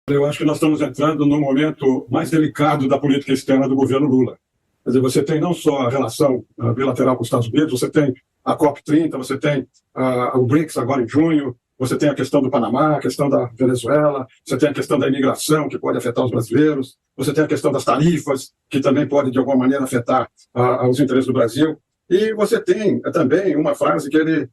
Eu acho que nós estamos entrando no momento mais delicado da política externa do governo Lula. Quer dizer, você tem não só a relação bilateral com os Estados Unidos, você tem a COP30, você tem o BRICS agora em junho, você tem a questão do Panamá, a questão da Venezuela, você tem a questão da imigração, que pode afetar os brasileiros, você tem a questão das tarifas, que também pode, de alguma maneira, afetar os interesses do Brasil. E você tem também uma frase que ele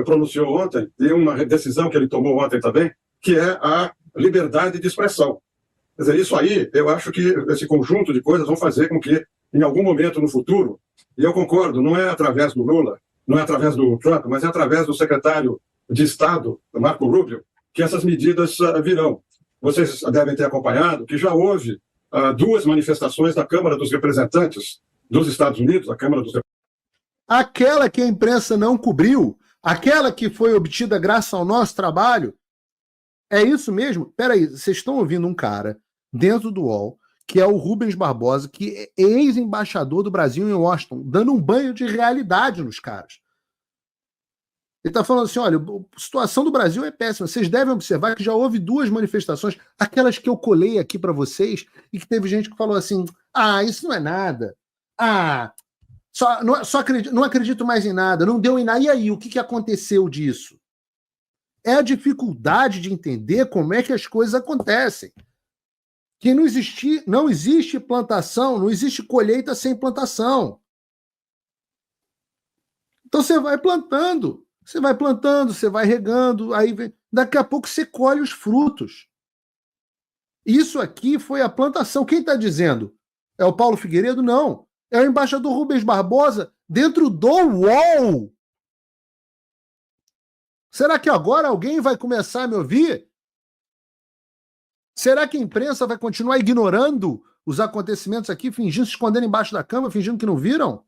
pronunciou ontem, e uma decisão que ele tomou ontem também, que é a liberdade de expressão. Quer dizer, isso aí, eu acho que esse conjunto de coisas vão fazer com que, em algum momento no futuro, e eu concordo, não é através do Lula, não é através do Trump, mas é através do secretário de Estado, Marco Rubio, que essas medidas virão. Vocês devem ter acompanhado que já houve duas manifestações da Câmara dos Representantes dos Estados Unidos, a Câmara dos Aquela que a imprensa não cobriu, aquela que foi obtida graças ao nosso trabalho. É isso mesmo? Peraí, vocês estão ouvindo um cara dentro do UOL, que é o Rubens Barbosa, que é ex-embaixador do Brasil em Washington, dando um banho de realidade nos caras. Ele está falando assim, olha, a situação do Brasil é péssima. Vocês devem observar que já houve duas manifestações, aquelas que eu colei aqui para vocês, e que teve gente que falou assim, isso não é nada. Não acredito mais em nada, não deu em nada. E aí, o que aconteceu disso? É a dificuldade de entender como é que as coisas acontecem. Que não existe plantação, não existe colheita sem plantação. Então você vai plantando, você vai regando, aí daqui a pouco você colhe os frutos. Isso aqui foi a plantação. Quem está dizendo? É o Paulo Figueiredo? Não. É o embaixador Rubens Barbosa dentro do UOL. Será que agora alguém vai começar a me ouvir? Será que a imprensa vai continuar ignorando os acontecimentos aqui, fingindo se esconder embaixo da cama, fingindo que não viram?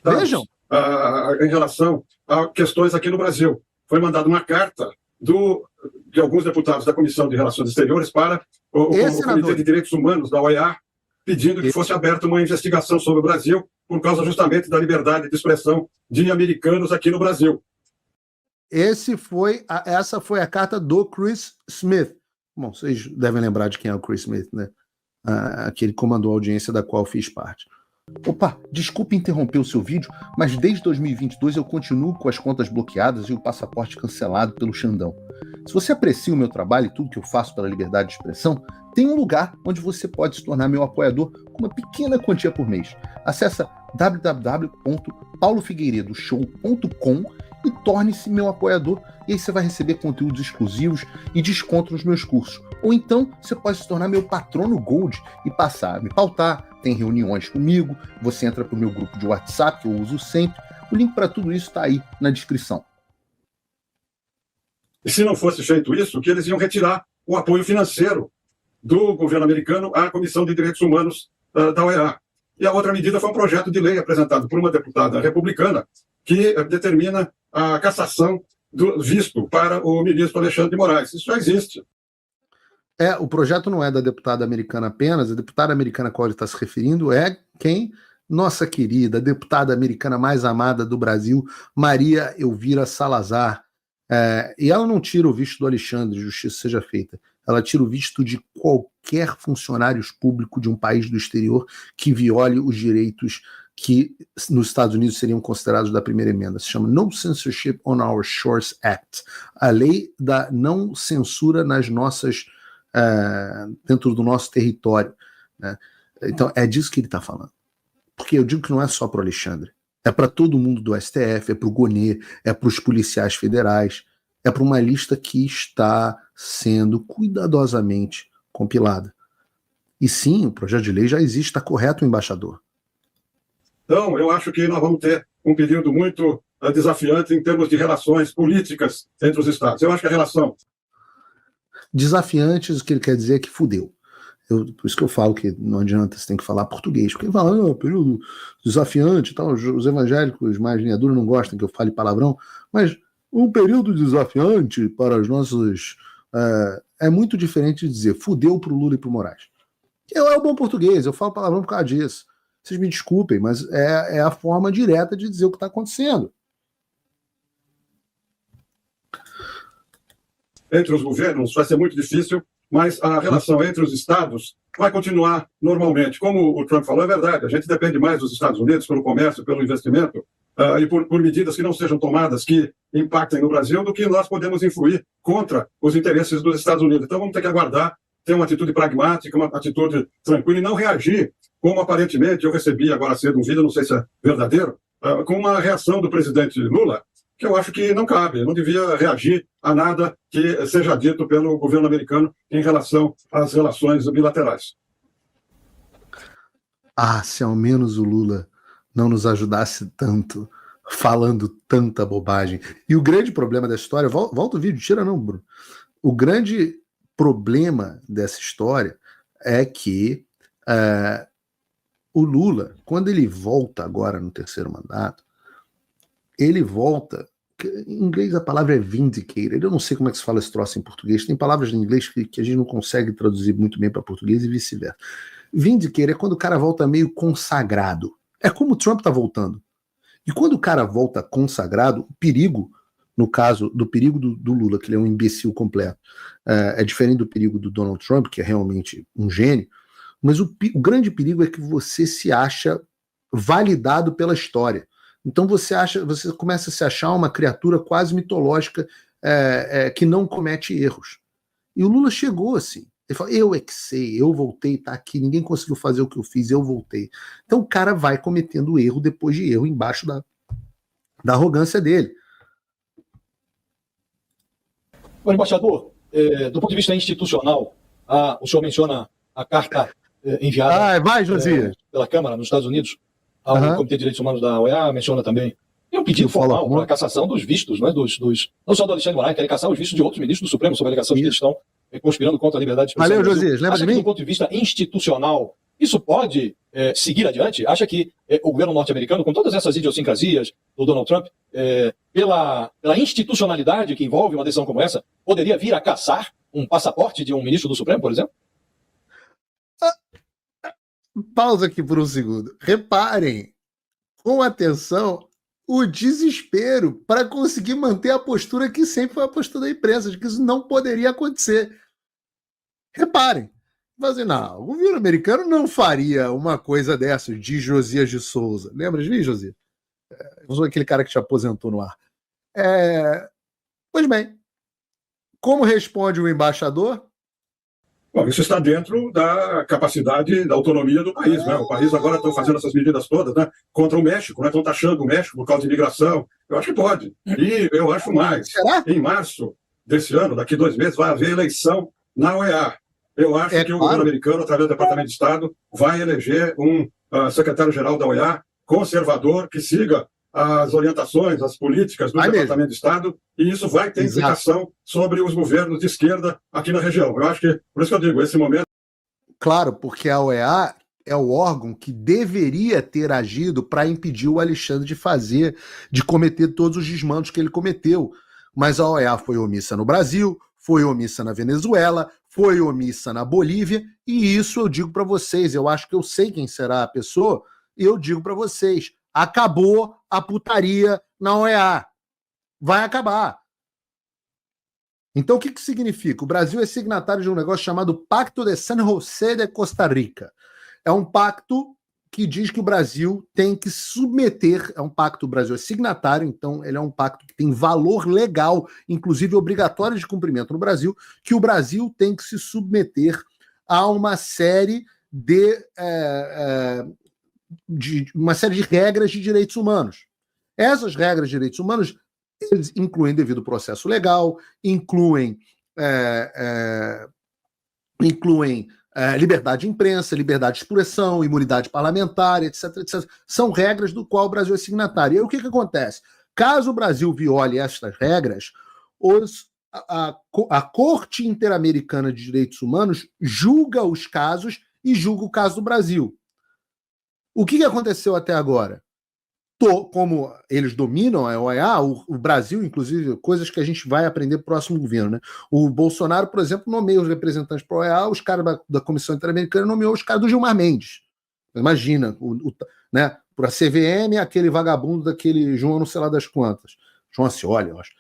Vejam. Em relação a questões aqui no Brasil. Foi mandada uma carta de alguns deputados da Comissão de Relações Exteriores para o Comitê de Direitos Humanos da OEA, pedindo que fosse aberta uma investigação sobre o Brasil por causa justamente da liberdade de expressão de americanos aqui no Brasil. Essa foi a carta do Chris Smith. Bom, vocês devem lembrar de quem é o Chris Smith, né? Aquele que comandou a audiência da qual fiz parte. Opa, desculpe interromper o seu vídeo, mas desde 2022 eu continuo com as contas bloqueadas e o passaporte cancelado pelo Xandão. Se você aprecia o meu trabalho e tudo que eu faço pela liberdade de expressão, tem um lugar onde você pode se tornar meu apoiador com uma pequena quantia por mês. Acesse www.paulofigueiredoshow.com e torne-se meu apoiador, e aí você vai receber conteúdos exclusivos e desconto nos meus cursos. Ou então, você pode se tornar meu patrono Gold e passar a me pautar, tem reuniões comigo, você entra para o meu grupo de WhatsApp, que eu uso sempre. O link para tudo isso está aí na descrição. E se não fosse feito isso, que eles iam retirar o apoio financeiro do governo americano à Comissão de Direitos Humanos da OEA. E a outra medida foi um projeto de lei apresentado por uma deputada republicana que determina a cassação do visto para o ministro Alexandre de Moraes. Isso já existe. O projeto não é da deputada americana apenas, a deputada americana a qual ele está se referindo é quem? Nossa querida, deputada americana mais amada do Brasil, Maria Elvira Salazar. E ela não tira o visto do Alexandre, justiça seja feita. Ela tira o visto de qualquer funcionário público de um país do exterior que viole os direitos que nos Estados Unidos seriam considerados da primeira emenda. Se chama No Censorship on Our Shores Act. A lei da não censura nas nossas dentro do nosso território, né? Então é disso que ele está falando, porque eu digo que não é só para o Alexandre, é para todo mundo do STF, é para o Gonê, é para os policiais federais, é para uma lista que está sendo cuidadosamente compilada. E sim, o projeto de lei já existe, está correto, o embaixador. Então, eu acho que nós vamos ter um período muito desafiante em termos de relações políticas entre os estados. Eu acho que a relação desafiantes, o que ele quer dizer é que fudeu. Por isso que eu falo que não adianta, você tem que falar português, porque ele fala, período desafiante e tal, os evangélicos mais linha dura não gostam que eu fale palavrão, mas um período desafiante para os nossos... é muito diferente de dizer fudeu pro Lula e pro Moraes. É o bom português, eu falo palavrão por causa disso. Vocês me desculpem, mas é a forma direta de dizer o que está acontecendo. entre os governos vai ser muito difícil, mas a relação entre os estados vai continuar normalmente. Como o Trump falou, é verdade, a gente depende mais dos Estados Unidos pelo comércio, pelo investimento, e por medidas que não sejam tomadas que impactem no Brasil, do que nós podemos influir contra os interesses dos Estados Unidos. Então vamos ter que aguardar, ter uma atitude pragmática, uma atitude tranquila e não reagir, como aparentemente eu recebi agora cedo um vídeo, não sei se é verdadeiro, com uma reação do presidente Lula, que eu acho que não cabe, não devia reagir a nada que seja dito pelo governo americano em relação às relações bilaterais. Se ao menos o Lula não nos ajudasse tanto, falando tanta bobagem. E o grande problema da história, volta o vídeo, tira não, Bruno. O grande problema dessa história é que o Lula, quando ele volta agora no terceiro mandato, ele volta, em inglês a palavra é vindicated, eu não sei como é que se fala esse troço em português, tem palavras em inglês que a gente não consegue traduzir muito bem para português e vice-versa. Vindicated é quando o cara volta meio consagrado, é como o Trump tá voltando, e quando o cara volta consagrado, o perigo, no caso do perigo do Lula, que ele é um imbecil completo, é diferente do perigo do Donald Trump, que é realmente um gênio, mas o grande perigo é que você se acha validado pela história. Então você começa a se achar uma criatura quase mitológica que não comete erros. E o Lula chegou assim. Ele falou, eu é que sei, eu voltei, tá aqui, ninguém conseguiu fazer o que eu fiz, eu voltei. Então o cara vai cometendo erro depois de erro embaixo da arrogância dele. Bom, embaixador, do ponto de vista institucional, o senhor menciona a carta enviada pela Câmara nos Estados Unidos ao Comitê de Direitos Humanos da OEA, menciona também. E um pedido formal para a cassação dos vistos, não só do Alexandre Moraes, querem caçar os vistos de outros ministros do Supremo sobre a alegação de que eles estão conspirando contra a liberdade de expressão. Valeu, Josias, lembra de mim? Do ponto de vista institucional, isso pode seguir adiante? Acha que o governo norte-americano, com todas essas idiosincrasias do Donald Trump, pela institucionalidade que envolve uma decisão como essa, poderia vir a caçar um passaporte de um ministro do Supremo, por exemplo? Pausa aqui por um segundo. Reparem com atenção o desespero para conseguir manter a postura que sempre foi a postura da imprensa, de que isso não poderia acontecer. Reparem. Mas, não, o governo americano não faria uma coisa dessa, diz Josias de Souza. Lembra de mim, Josias? Eu sou aquele cara que te aposentou no ar. Pois bem, como responde o embaixador? Bom, isso está dentro da capacidade, da autonomia do país, né? O país agora está fazendo essas medidas todas, né? Contra o México, né? Estão taxando o México por causa de imigração. Eu acho que pode. E eu acho mais. Será? Em março desse ano, daqui 2 meses, vai haver eleição na OEA. Eu acho que o governo americano, através do Departamento de Estado, vai eleger um secretário-geral da OEA conservador que siga as orientações, as políticas do Departamento de Estado, e isso vai ter implicação sobre os governos de esquerda aqui na região. Eu acho que, por isso que eu digo, esse momento... Claro, porque a OEA é o órgão que deveria ter agido para impedir o Alexandre de cometer todos os desmandos que ele cometeu. Mas a OEA foi omissa no Brasil, foi omissa na Venezuela, foi omissa na Bolívia, e isso eu digo para vocês, eu acho que eu sei quem será a pessoa, e eu digo para vocês, acabou a putaria na OEA. Vai acabar. Então o que significa? O Brasil é signatário de um negócio chamado Pacto de San José de Costa Rica. É um pacto que diz que o Brasil tem que submeter, o Brasil é signatário, então ele é um pacto que tem valor legal, inclusive obrigatório de cumprimento no Brasil, que o Brasil tem que se submeter a uma série de regras de direitos humanos. Essas regras de direitos humanos eles incluem devido processo legal, incluem liberdade de imprensa, liberdade de expressão, imunidade parlamentar, etc, etc. São regras do qual o Brasil é signatário. E aí o que acontece? Caso o Brasil viole estas regras, a Corte Interamericana de Direitos Humanos julga os casos e julga o caso do Brasil. O que aconteceu até agora? Como eles dominam a OEA, o Brasil, inclusive, coisas que a gente vai aprender no próximo governo, né? O Bolsonaro, por exemplo, nomeia os representantes para a OEA, os caras da Comissão Interamericana nomeou os caras do Gilmar Mendes. Imagina, né? Para a CVM, aquele vagabundo daquele João não sei lá das quantas. João Ascioli, eu acho.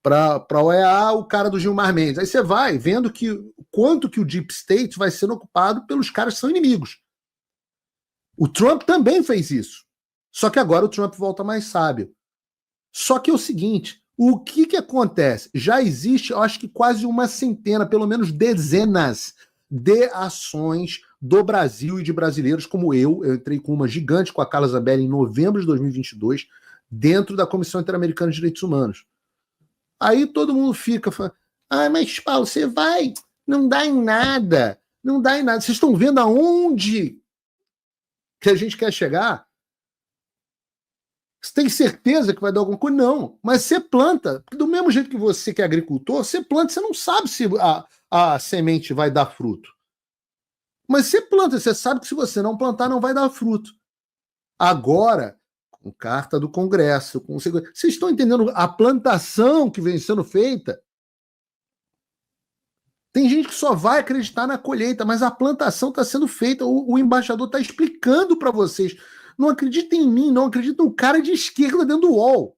para a OEA, o cara do Gilmar Mendes. Aí você vai vendo quanto que o Deep State vai sendo ocupado pelos caras que são inimigos. O Trump também fez isso. Só que agora o Trump volta mais sábio. Só que é o seguinte, o que acontece? Já existe, eu acho que quase uma centena, pelo menos dezenas de ações do Brasil e de brasileiros como eu entrei com uma gigante com a Carla Zambelli em novembro de 2022, dentro da Comissão Interamericana de Direitos Humanos. Aí todo mundo fica falando, mas Paulo, você vai, não dá em nada, não dá em nada. Vocês estão vendo aonde que a gente quer chegar? Você tem certeza que vai dar alguma coisa? Não. Mas você planta, do mesmo jeito que você que é agricultor, você planta, você não sabe se a semente vai dar fruto. Mas você planta, você sabe que se você não plantar, não vai dar fruto. Agora, com carta do Congresso, vocês estão entendendo a plantação que vem sendo feita? Tem gente que só vai acreditar na colheita, mas a plantação está sendo feita, o embaixador está explicando para vocês. Não acreditem em mim, não acreditem no cara de esquerda dentro do UOL.